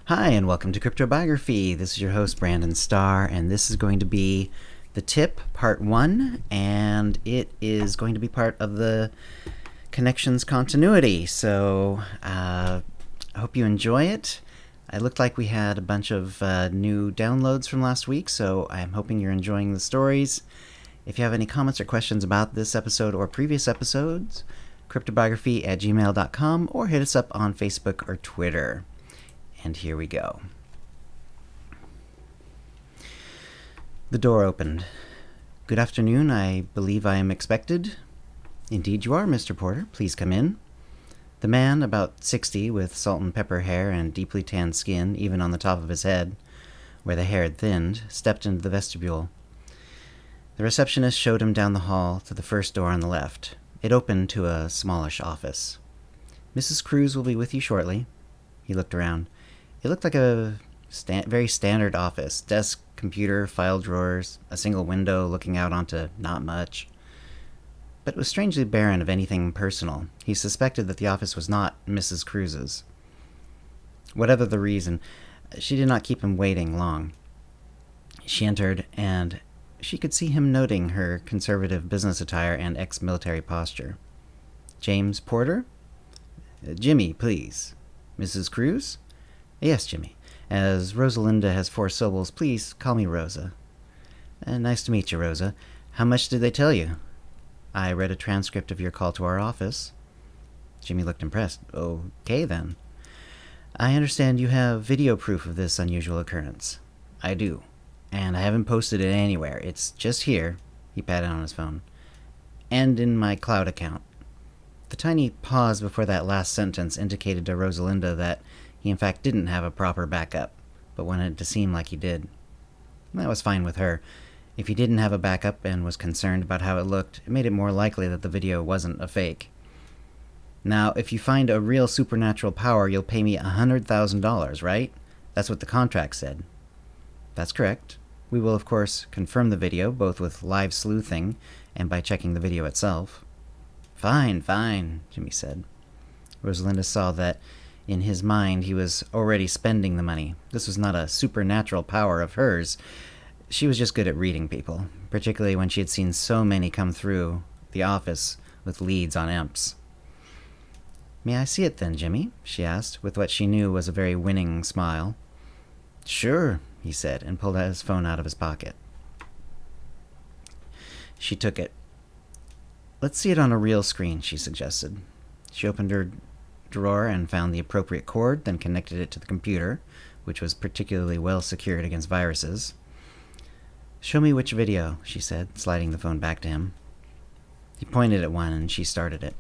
Hi, and welcome to CryptoBiography. This is your host, Brandon Starr, and this is going to be the tip, part 1, and it is going to be part of the connections continuity. So, I hope you enjoy it. It looked like we had a bunch of new downloads from last week, so I'm hoping you're enjoying the stories. If you have any comments or questions about this episode or previous episodes, cryptobiography@gmail.com, or hit us up on Facebook or Twitter. And here we go. The door opened. "Good afternoon. I believe I am expected." "Indeed you are, Mr. Porter. Please come in." The man, about 60, with salt and pepper hair and deeply tanned skin, even on the top of his head, where the hair had thinned, stepped into the vestibule. The receptionist showed him down the hall to the first door on the left. It opened to a smallish office. "Mrs. Cruz will be with you shortly." He looked around. It looked like a very standard office. Desk, computer, file drawers, a single window looking out onto not much. But it was strangely barren of anything personal. He suspected that the office was not Mrs. Cruz's. Whatever the reason, she did not keep him waiting long. She entered, and she could see him noting her conservative business attire and ex-military posture. "James Porter?" "Jimmy, please." "Mrs. Cruz?" "Yes, Jimmy. As Rosalinda has 4 syllables, please call me Rosa." "Nice to meet you, Rosa. How much did they tell you?" "I read a transcript of your call to our office." Jimmy looked impressed. "Okay, then. I understand you have video proof of this unusual occurrence." "I do. And I haven't posted it anywhere. It's just here." He patted on his phone. "And in my cloud account." The tiny pause before that last sentence indicated to Rosalinda that he in fact didn't have a proper backup, but wanted it to seem like he did. That was fine with her. If he didn't have a backup and was concerned about how it looked, it made it more likely that the video wasn't a fake. "Now, if you find a real supernatural power, you'll pay me $100,000, right? That's what the contract said." "That's correct. We will, of course, confirm the video, both with live sleuthing and by checking the video itself." Fine, Jimmy said. Rosalinda saw that in his mind he was already spending the money. This was not a supernatural power of hers. She was just good at reading people, particularly when she had seen so many come through the office with leads on imps. "May I see it then, Jimmy?" she asked, with what she knew was a very winning smile. "Sure," he said, and pulled his phone out of his pocket. She took it. "Let's see it on a real screen," she suggested. She opened her drawer and found the appropriate cord, then connected it to the computer, which was particularly well secured against viruses. "Show me which video," she said, sliding the phone back to him. He pointed at one, and she started it.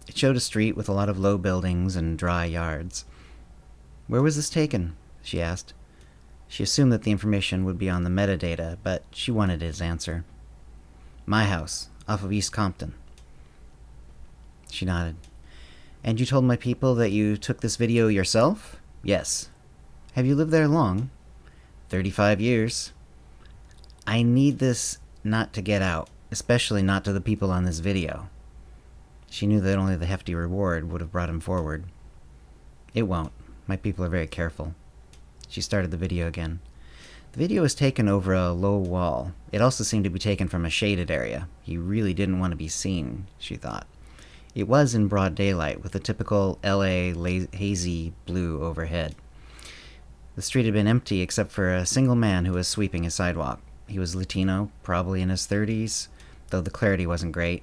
It showed a street with a lot of low buildings and dry yards. "Where was this taken?" she asked. She assumed that the information would be on the metadata, but she wanted his answer. "My house, off of East Compton." She nodded. "And you told my people that you took this video yourself?" "Yes." "Have you lived there long?" 35 years. "I need this not to get out, especially not to the people on this video." She knew that only the hefty reward would have brought him forward. "It won't. My people are very careful." She started the video again. The video was taken over a low wall. It also seemed to be taken from a shaded area. He really didn't want to be seen, she thought. It was in broad daylight, with a typical LA hazy blue overhead. The street had been empty except for a single man who was sweeping a sidewalk. He was Latino, probably in his 30s, though the clarity wasn't great.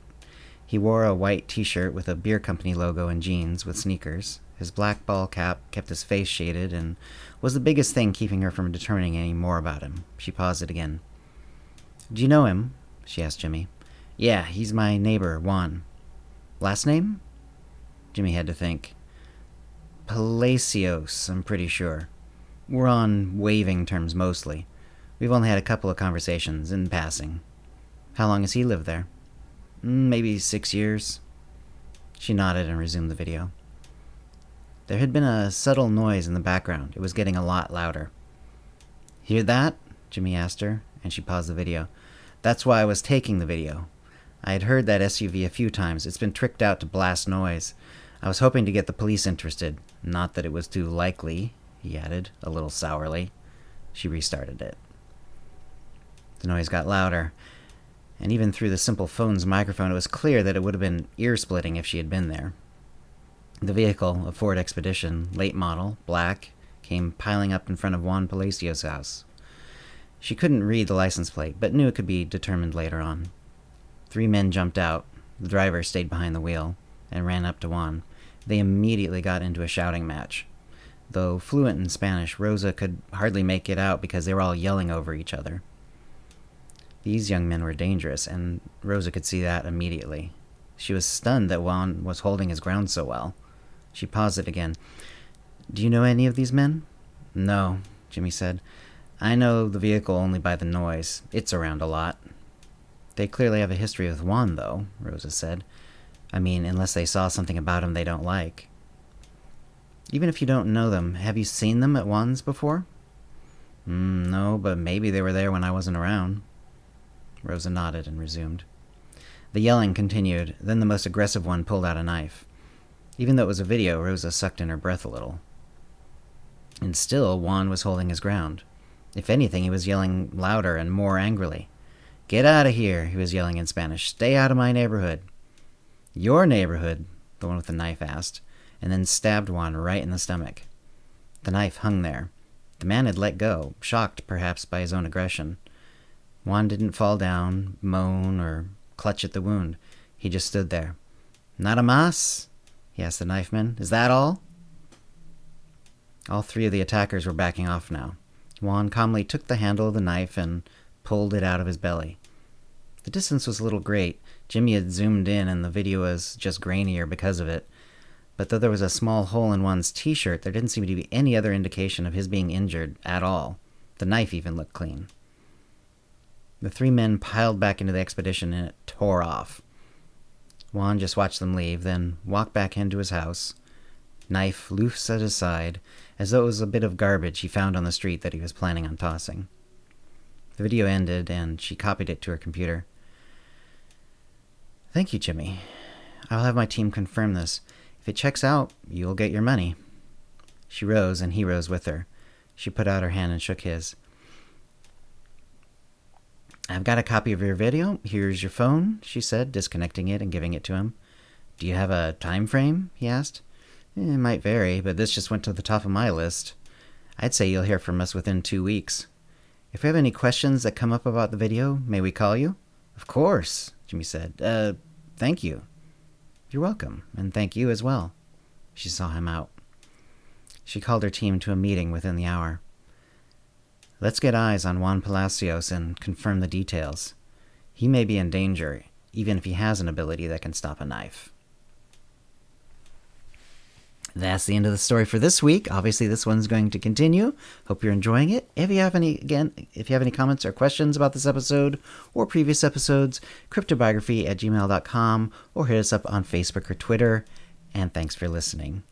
He wore a white t-shirt with a beer company logo and jeans with sneakers. His black ball cap kept his face shaded and was the biggest thing keeping her from determining any more about him. She paused it again. "Do you know him?" she asked Jimmy. "Yeah, he's my neighbor, Juan." "Last name?" Jimmy had to think. "Palacios, I'm pretty sure. We're on waving terms mostly. We've only had a couple of conversations, in passing." "How long has he lived there?" "Maybe 6 years." She nodded and resumed the video. There had been a subtle noise in the background. It was getting a lot louder. "Hear that?" Jimmy asked her, and she paused the video. "That's why I was taking the video. I had heard that SUV a few times. It's been tricked out to blast noise. I was hoping to get the police interested. Not that it was too likely," he added, a little sourly. She restarted it. The noise got louder, and even through the simple phone's microphone, it was clear that it would have been ear-splitting if she had been there. The vehicle, a Ford Expedition, late model, black, came piling up in front of Juan Palacio's house. She couldn't read the license plate, but knew it could be determined later on. 3 men jumped out. The driver stayed behind the wheel and ran up to Juan. They immediately got into a shouting match. Though fluent in Spanish, Rosa could hardly make it out because they were all yelling over each other. These young men were dangerous, and Rosa could see that immediately. She was stunned that Juan was holding his ground so well. She paused it again. "Do you know any of these men?" "No," Jimmy said. "I know the vehicle only by the noise. It's around a lot." "They clearly have a history with Juan, though," Rosa said. "I mean, unless they saw something about him they don't like." "Even if you don't know them, have you seen them at Juan's before?" No, but maybe they were there when I wasn't around." Rosa nodded and resumed. The yelling continued, then the most aggressive one pulled out a knife. Even though it was a video, Rosa sucked in her breath a little. And still, Juan was holding his ground. If anything, he was yelling louder and more angrily. "Get out of here," he was yelling in Spanish. "Stay out of my neighborhood." "Your neighborhood?" the one with the knife asked, and then stabbed Juan right in the stomach. The knife hung there. The man had let go, shocked perhaps by his own aggression. Juan didn't fall down, moan, or clutch at the wound. He just stood there. "Nada más?" he asked the knifeman. "Is that all?" All 3 of the attackers were backing off now. Juan calmly took the handle of the knife and pulled it out of his belly. The distance was a little great. Jimmy had zoomed in and the video was just grainier because of it. But though there was a small hole in Juan's t-shirt, there didn't seem to be any other indication of his being injured at all. The knife even looked clean. The 3 men piled back into the Expedition and it tore off. Juan just watched them leave, then walked back into his house, knife loose at his side, as though it was a bit of garbage he found on the street that he was planning on tossing. The video ended, and she copied it to her computer. "Thank you, Jimmy. I'll have my team confirm this. If it checks out, you'll get your money." She rose, and he rose with her. She put out her hand and shook his. "I've got a copy of your video. Here's your phone," she said, disconnecting it and giving it to him. "Do you have a time frame?" he asked. "It might vary, but this just went to the top of my list. I'd say you'll hear from us within 2 weeks. If we have any questions that come up about the video, may we call you?" "Of course," Jimmy said. Thank you." "You're welcome, and thank you as well." She saw him out. She called her team to a meeting within the hour. "Let's get eyes on Juan Palacios and confirm the details. He may be in danger, even if he has an ability that can stop a knife." That's the end of the story for this week. Obviously, this one's going to continue. Hope you're enjoying it. If you have any comments or questions about this episode or previous episodes, CryptoBiography@gmail.com, or hit us up on Facebook or Twitter. And thanks for listening.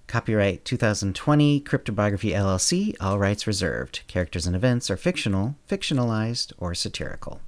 Copyright 2020, CryptoBiography LLC, all rights reserved. Characters and events are fictional, fictionalized, or satirical.